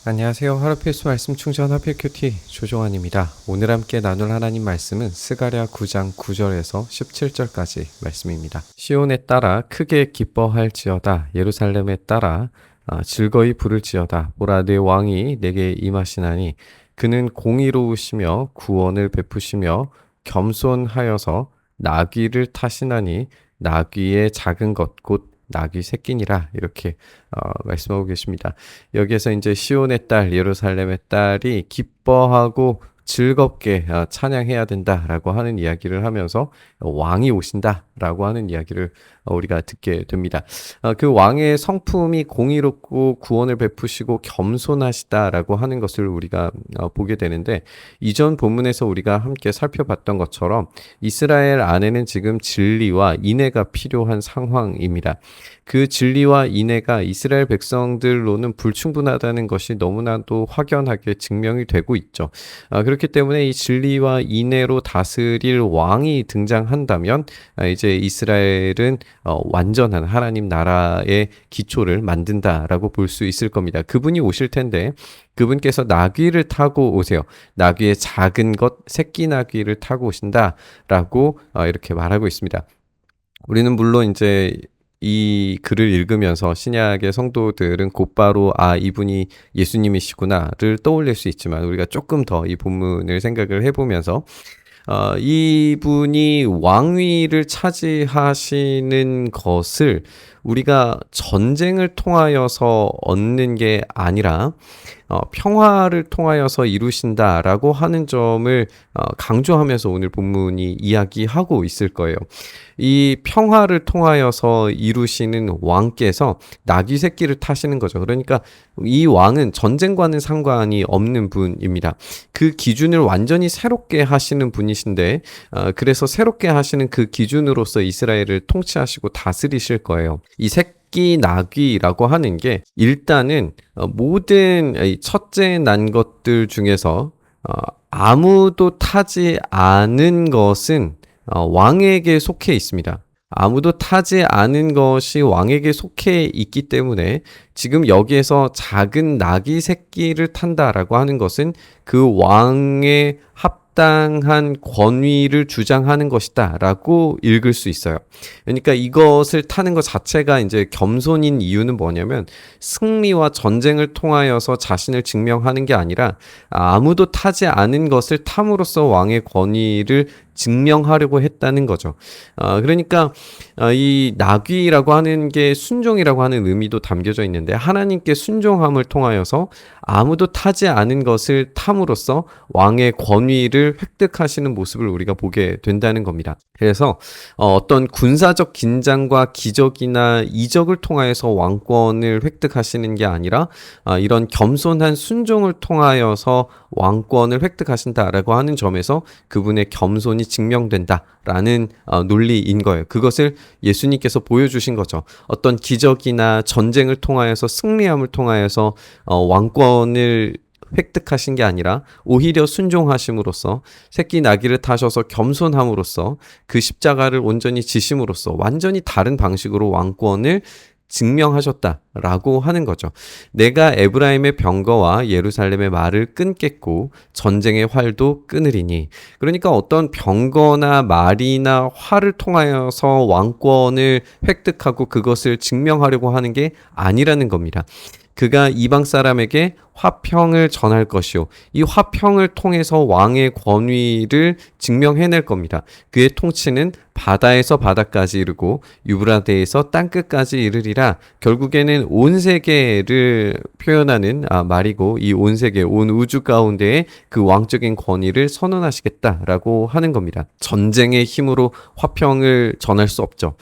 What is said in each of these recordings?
안녕하세요. 하루 필수 말씀 충전 하필 큐티 조종환입니다. 오늘 함께 나눌 하나님 말씀은 스가랴 9장 9절에서 17절까지 말씀입니다. 시온에 따라 크게 기뻐할지어다. 예루살렘에 따라 즐거이 부를지어다. 보라 내 왕이 내게 임하시나니 그는 공의로우시며 구원을 베푸시며 겸손하여서 나귀를 타시나니 나귀의 작은 것 곧 나귀 새끼니라 이렇게 말씀하고 계십니다. 여기에서 이제 시온의 딸 예루살렘의 딸이 기뻐하고 즐겁게 찬양해야 된다라고 하는 이야기를 하면서 왕이 오신다라고 하는 이야기를 우리가 듣게 됩니다. 그 왕의 성품이 공의롭고 구원을 베푸시고 겸손하시다라고 하는 것을 우리가 보게 되는데, 이전 본문에서 우리가 함께 살펴봤던 것처럼 이스라엘 안에는 지금 진리와 인애가 필요한 상황입니다. 그 진리와 인애가 이스라엘 백성들로는 불충분하다는 것이 너무나도 확연하게 증명이 되고 있죠. 그렇기 때문에 이 진리와 인애로 다스릴 왕이 등장한다면 이제 이스라엘은 완전한 하나님 나라의 기초를 만든다라고 볼 수 있을 겁니다. 그분이 오실 텐데 그분께서 나귀를 타고 오세요. 나귀의 작은 것 새끼 나귀를 타고 오신다라고 이렇게 말하고 있습니다. 우리는 물론 이제 이 글을 읽으면서 신약의 성도들은 곧바로 이분이 예수님이시구나를 떠올릴 수 있지만, 우리가 조금 더 이 본문을 생각을 해보면서 이분이 왕위를 차지하시는 것을 우리가 전쟁을 통하여서 얻는 게 아니라 평화를 통하여서 이루신다라고 하는 점을 강조하면서 오늘 본문이 이야기하고 있을 거예요. 이 평화를 통하여서 이루시는 왕께서 나귀 새끼를 타시는 거죠. 그러니까 이 왕은 전쟁과는 상관이 없는 분입니다. 그 기준을 완전히 새롭게 하시는 분이신데, 그래서 새롭게 하시는 그 기준으로서 이스라엘을 통치하시고 다스리실 거예요. 이 새끼 나귀라고 하는 게 일단은 모든 첫째 난 것들 중에서 아무도 타지 않은 것은 왕에게 속해 있습니다. 아무도 타지 않은 것이 왕에게 속해 있기 때문에 지금 여기에서 작은 나귀 새끼를 탄다라고 하는 것은 그 왕의 합당한 권위를 주장하는 것이다 라고 읽을 수 있어요. 그러니까 이것을 타는 것 자체가 이제 겸손인 이유는 뭐냐면, 승리와 전쟁을 통하여서 자신을 증명하는 게 아니라 아무도 타지 않은 것을 탐으로써 왕의 권위를 증명하려고 했다는 거죠. 그러니까 이 나귀라고 하는 게 순종이라고 하는 의미도 담겨져 있는데, 하나님께 순종함을 통하여서 아무도 타지 않은 것을 탐으로써 왕의 권위를 획득하시는 모습을 우리가 보게 된다는 겁니다. 그래서 어떤 군사적 긴장과 기적이나 이적을 통하여서 왕권을 획득하시는 게 아니라 이런 겸손한 순종을 통하여서 왕권을 획득하신다라고 하는 점에서 그분의 겸손이 증명된다라는 논리인 거예요. 그것을 예수님께서 보여주신 거죠. 어떤 기적이나 전쟁을 통하여서 승리함을 통하여서 왕권을 획득하신 게 아니라 오히려 순종하심으로써, 새끼 나귀를 타셔서 겸손함으로써, 그 십자가를 온전히 지심으로써 완전히 다른 방식으로 왕권을 증명하셨다라고 하는 거죠. 내가 에브라임의 병거와 예루살렘의 말을 끊겠고 전쟁의 활도 끊으리니. 그러니까 어떤 병거나 말이나 활을 통하여서 왕권을 획득하고 그것을 증명하려고 하는 게 아니라는 겁니다. 그가 이방 사람에게 화평을 전할 것이요, 이 화평을 통해서 왕의 권위를 증명해낼 겁니다. 그의 통치는 바다에서 바다까지 이르고 유브라데에서 땅끝까지 이르리라. 결국에는 온 세계를 표현하는 말이고, 이 온 세계, 온 우주 가운데에 그 왕적인 권위를 선언하시겠다라고 하는 겁니다. 전쟁의 힘으로 화평을 전할 수 없죠.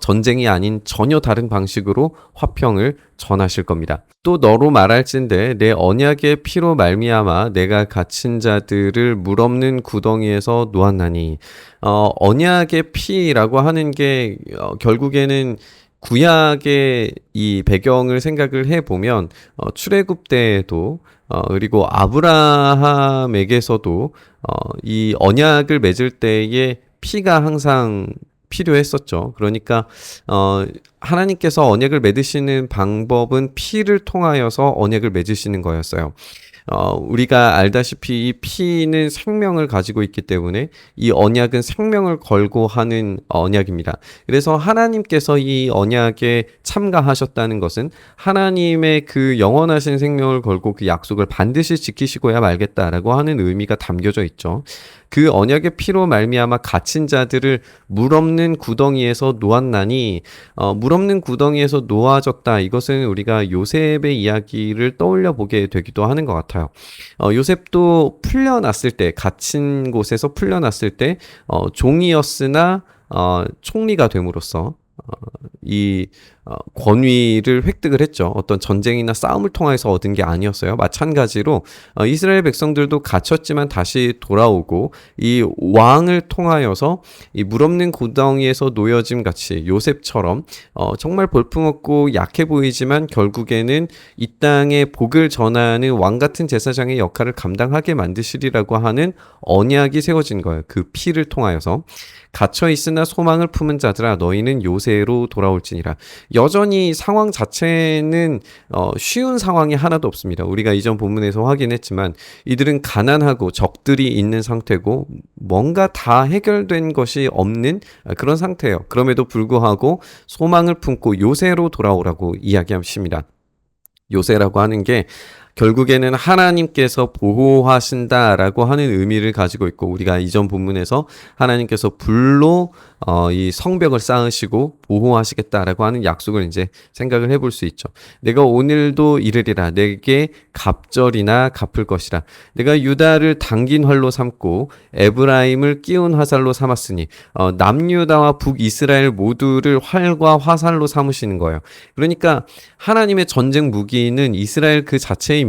전쟁이 아닌 전혀 다른 방식으로 화평을 전하실 겁니다. 또 너로 말할진대 내 언약의 피로 말미암아 내가 갇힌 자들을 물 없는 구덩이에서 놓았나니. 언약의 피라고 하는 게 결국에는 구약의 이 배경을 생각을 해보면 출애굽 때에도 그리고 아브라함에게서도 이 언약을 맺을 때에 피가 항상 필요했었죠. 그러니까 하나님께서 언약을 맺으시는 방법은 피를 통하여서 언약을 맺으시는 거였어요. 우리가 알다시피 이 피는 생명을 가지고 있기 때문에 이 언약은 생명을 걸고 하는 언약입니다. 그래서 하나님께서 이 언약에 참가하셨다는 것은 하나님의 그 영원하신 생명을 걸고 그 약속을 반드시 지키시고야 말겠다라고 하는 의미가 담겨져 있죠. 그 언약의 피로 말미암아 갇힌 자들을 물 없는 구덩이에서 놓았나니, 물 없는 구덩이에서 놓아졌다. 이것은 우리가 요셉의 이야기를 떠올려 보게 되기도 하는 것 같아요. 요셉도 풀려났을 때, 갇힌 곳에서 풀려났을 때, 종이었으나 총리가 됨으로써 이 권위를 획득을 했죠. 어떤 전쟁이나 싸움을 통해서 얻은 게 아니었어요. 마찬가지로 이스라엘 백성들도 갇혔지만 다시 돌아오고 이 왕을 통하여서 이 물 없는 구덩이에서 놓여짐 같이 요셉처럼 정말 볼품없고 약해 보이지만 결국에는 이 땅에 복을 전하는 왕 같은 제사장의 역할을 감당하게 만드시리라고 하는 언약이 세워진 거예요. 그 피를 통하여서. 갇혀 있으나 소망을 품은 자들아 너희는 요새로 돌아올지니라. 여전히 상황 자체는 쉬운 상황이 하나도 없습니다. 우리가 이전 본문에서 확인했지만 이들은 가난하고 적들이 있는 상태고 뭔가 다 해결된 것이 없는 그런 상태예요. 그럼에도 불구하고 소망을 품고 요새로 돌아오라고 이야기하십니다. 요새라고 하는 게 결국에는 하나님께서 보호하신다라고 하는 의미를 가지고 있고 우리가 이전 본문에서 하나님께서 불로 이 성벽을 쌓으시고 보호하시겠다라고 하는 약속을 이제 생각을 해볼 수 있죠. 내가 오늘도 이르리라 내게 갑절이나 갚을 것이라. 내가 유다를 당긴 활로 삼고 에브라임을 끼운 화살로 삼았으니 남유다와 북이스라엘 모두를 활과 화살로 삼으시는 거예요. 그러니까 하나님의 전쟁 무기는 이스라엘 그 자체입니다.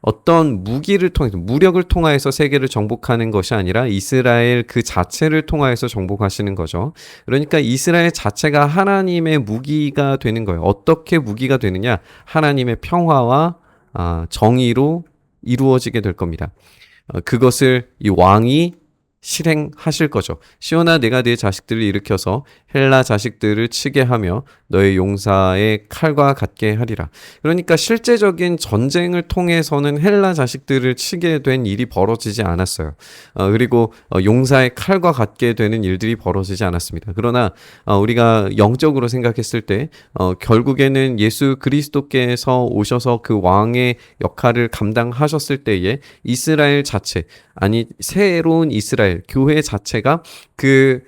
어떤 무기를 통해서 무력을 통하여서 세계를 정복하는 것이 아니라 이스라엘 그 자체를 통하여서 정복하시는 거죠. 그러니까 이스라엘 자체가 하나님의 무기가 되는 거예요. 어떻게 무기가 되느냐? 하나님의 평화와 정의로 이루어지게 될 겁니다. 그것을 이 왕이 실행하실 거죠. 시온아 내가 네 자식들을 일으켜서 헬라 자식들을 치게 하며 너의 용사의 칼과 같게 하리라. 그러니까 실제적인 전쟁을 통해서는 헬라 자식들을 치게 된 일이 벌어지지 않았어요. 그리고 용사의 칼과 같게 되는 일들이 벌어지지 않았습니다. 그러나 우리가 영적으로 생각했을 때 결국에는 예수 그리스도께서 오셔서 그 왕의 역할을 감당하셨을 때에 이스라엘 자체 아니 새로운 이스라엘 교회 자체가 그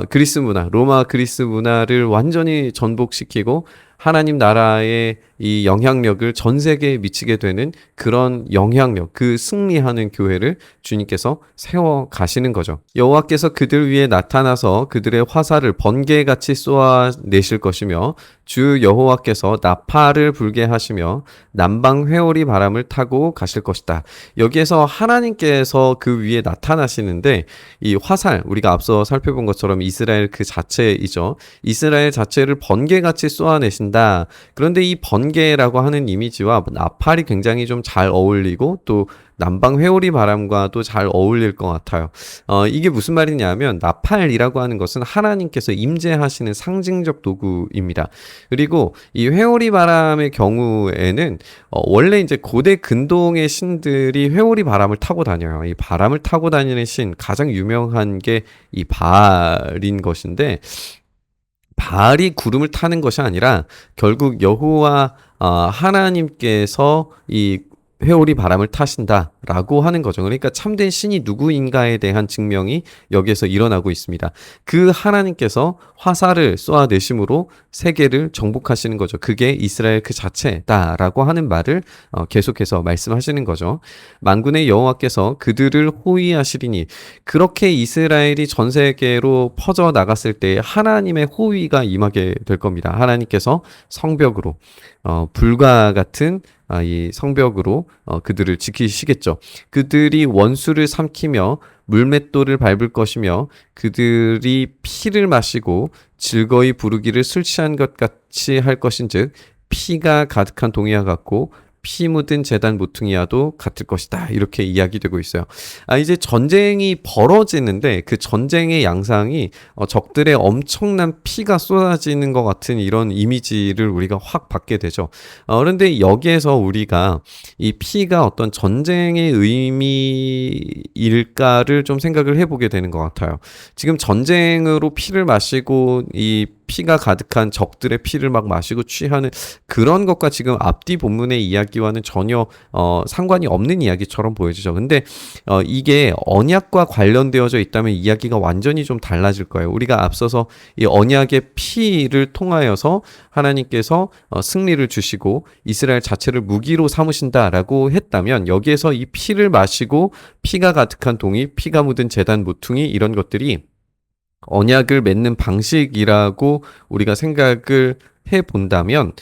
그리스 문화, 로마 그리스 문화를 완전히 전복시키고 하나님 나라의 이 영향력을 전 세계에 미치게 되는 그런 영향력, 그 승리하는 교회를 주님께서 세워 가시는 거죠. 여호와께서 그들 위에 나타나서 그들의 화살을 번개같이 쏘아내실 것이며 주 여호와께서 나팔을 불게 하시며 남방 회오리 바람을 타고 가실 것이다. 여기에서 하나님께서 그 위에 나타나시는데 이 화살, 우리가 앞서 살펴본 것처럼 이스라엘 그 자체이죠. 이스라엘 자체를 번개같이 쏘아내신다. 그런데 이 번개라고 하는 이미지와 나팔이 굉장히 좀 잘 어울리고 또 남방 회오리 바람과도 잘 어울릴 것 같아요. 이게 무슨 말이냐면 나팔이라고 하는 것은 하나님께서 임재하시는 상징적 도구입니다. 그리고 이 회오리 바람의 경우에는 원래 이제 고대 근동의 신들이 회오리 바람을 타고 다녀요. 이 바람을 타고 다니는 신 가장 유명한 게 이 바알인 것인데 바알이 구름을 타는 것이 아니라 결국 여호와 하나님께서 이 회오리 바람을 타신다라고 하는 거죠. 그러니까 참된 신이 누구인가에 대한 증명이 여기에서 일어나고 있습니다. 그 하나님께서 화살을 쏘아내심으로 세계를 정복하시는 거죠. 그게 이스라엘 그 자체다라고 하는 말을 계속해서 말씀하시는 거죠. 만군의 여호와께서 그들을 호위하시리니 그렇게 이스라엘이 전 세계로 퍼져 나갔을 때 하나님의 호위가 임하게 될 겁니다. 하나님께서 성벽으로 불과 같은 이 성벽으로 그들을 지키시겠죠. 그들이 원수를 삼키며 물맷돌을 밟을 것이며 그들이 피를 마시고 즐거이 부르기를 술 취한 것 같이 할 것인즉 피가 가득한 동이와 같고 피 묻은 제단 모퉁이와도 같을 것이다. 이렇게 이야기되고 있어요. 이제 전쟁이 벌어지는데 그 전쟁의 양상이 적들의 엄청난 피가 쏟아지는 것 같은 이런 이미지를 우리가 확 받게 되죠. 그런데 여기에서 우리가 이 피가 어떤 전쟁의 의미일까를 좀 생각을 해보게 되는 것 같아요. 지금 전쟁으로 피를 마시고 이 피가 가득한 적들의 피를 막 마시고 취하는 그런 것과 지금 앞뒤 본문의 이야기와는 전혀 상관이 없는 이야기처럼 보여지죠. 근데 이게 언약과 관련되어져 있다면 이야기가 완전히 좀 달라질 거예요. 우리가 앞서서 이 언약의 피를 통하여서 하나님께서 승리를 주시고 이스라엘 자체를 무기로 삼으신다라고 했다면 여기에서 이 피를 마시고 피가 가득한 동이, 피가 묻은 제단 모퉁이 이런 것들이 언약을 맺는 방식이라고 우리가 생각을 해 본다면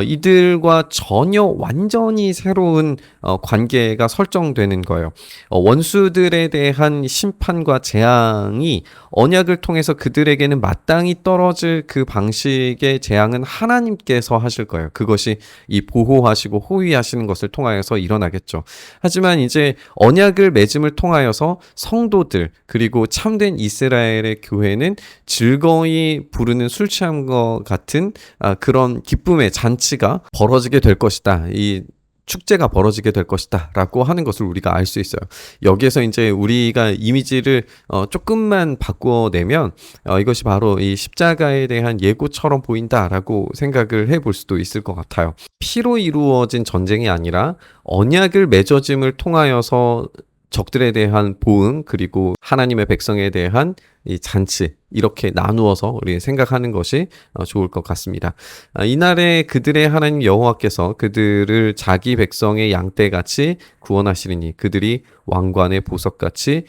이들과 전혀 완전히 새로운 관계가 설정되는 거예요. 원수들에 대한 심판과 재앙이 언약을 통해서 그들에게는 마땅히 떨어질 그 방식의 재앙은 하나님께서 하실 거예요. 그것이 이 보호하시고 호위하시는 것을 통하여서 일어나겠죠. 하지만 이제 언약을 맺음을 통하여서 성도들 그리고 참된 이스라엘의 교회는 즐거이 부르는 술 취함과 같은 그런 기쁨의 잔치가 벌어지게 될 것이다. 이 축제가 벌어지게 될 것이다 라고 하는 것을 우리가 알 수 있어요. 여기에서 이제 우리가 이미지를 조금만 바꾸어내면 이것이 바로 이 십자가에 대한 예고처럼 보인다라고 생각을 해볼 수도 있을 것 같아요. 피로 이루어진 전쟁이 아니라 언약을 맺어짐을 통하여서 적들에 대한 보응 그리고 하나님의 백성에 대한 이 잔치 이렇게 나누어서 우리 생각하는 것이 좋을 것 같습니다. 이날에 그들의 하나님 여호와께서 그들을 자기 백성의 양떼같이 구원하시리니 그들이 왕관의 보석같이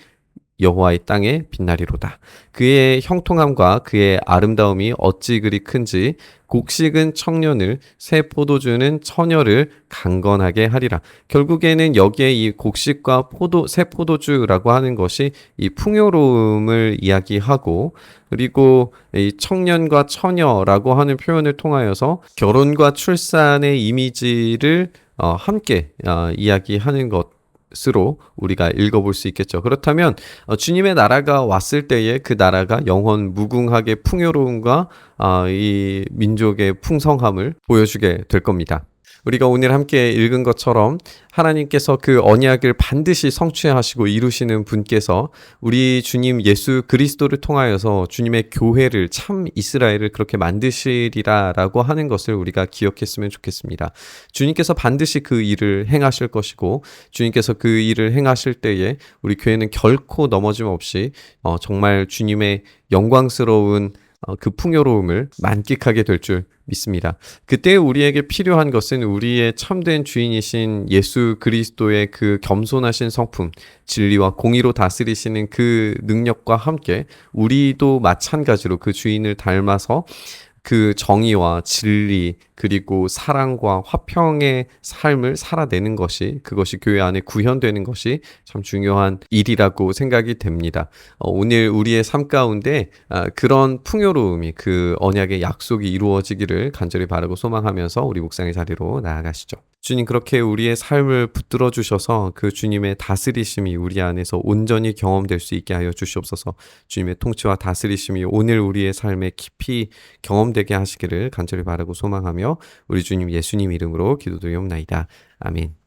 여호와의 땅에 빛나리로다. 그의 형통함과 그의 아름다움이 어찌 그리 큰지 곡식은 청년을 새 포도주는 처녀를 강건하게 하리라. 결국에는 여기에 이 곡식과 새 포도주라고 하는 것이 이 풍요로움을 이야기하고 그리고 이 청년과 처녀라고 하는 표현을 통하여서 결혼과 출산의 이미지를 함께 이야기하는 것으로 우리가 읽어볼 수 있겠죠. 그렇다면 주님의 나라가 왔을 때에 그 나라가 영원 무궁하게 풍요로움과 이 민족의 풍성함을 보여주게 될 겁니다. 우리가 오늘 함께 읽은 것처럼 하나님께서 그 언약을 반드시 성취하시고 이루시는 분께서 우리 주님 예수 그리스도를 통하여서 주님의 교회를 참 이스라엘을 그렇게 만드시리라라고 하는 것을 우리가 기억했으면 좋겠습니다. 주님께서 반드시 그 일을 행하실 것이고 주님께서 그 일을 행하실 때에 우리 교회는 결코 넘어짐 없이 정말 주님의 영광스러운 그 풍요로움을 만끽하게 될 줄 믿습니다. 그때 우리에게 필요한 것은 우리의 참된 주인이신 예수 그리스도의 그 겸손하신 성품, 진리와 공의로 다스리시는 그 능력과 함께 우리도 마찬가지로 그 주인을 닮아서 그 정의와 진리 그리고 사랑과 화평의 삶을 살아내는 것이 그것이 교회 안에 구현되는 것이 참 중요한 일이라고 생각이 됩니다. 오늘 우리의 삶 가운데 그런 풍요로움이 그 언약의 약속이 이루어지기를 간절히 바라고 소망하면서 우리 묵상의 자리로 나아가시죠. 주님 그렇게 우리의 삶을 붙들어 주셔서 그 주님의 다스리심이 우리 안에서 온전히 경험될 수 있게 하여 주시옵소서. 주님의 통치와 다스리심이 오늘 우리의 삶에 깊이 경험되게 하시기를 간절히 바라고 소망하며 우리 주님 예수님 이름으로 기도드리옵나이다. 아멘.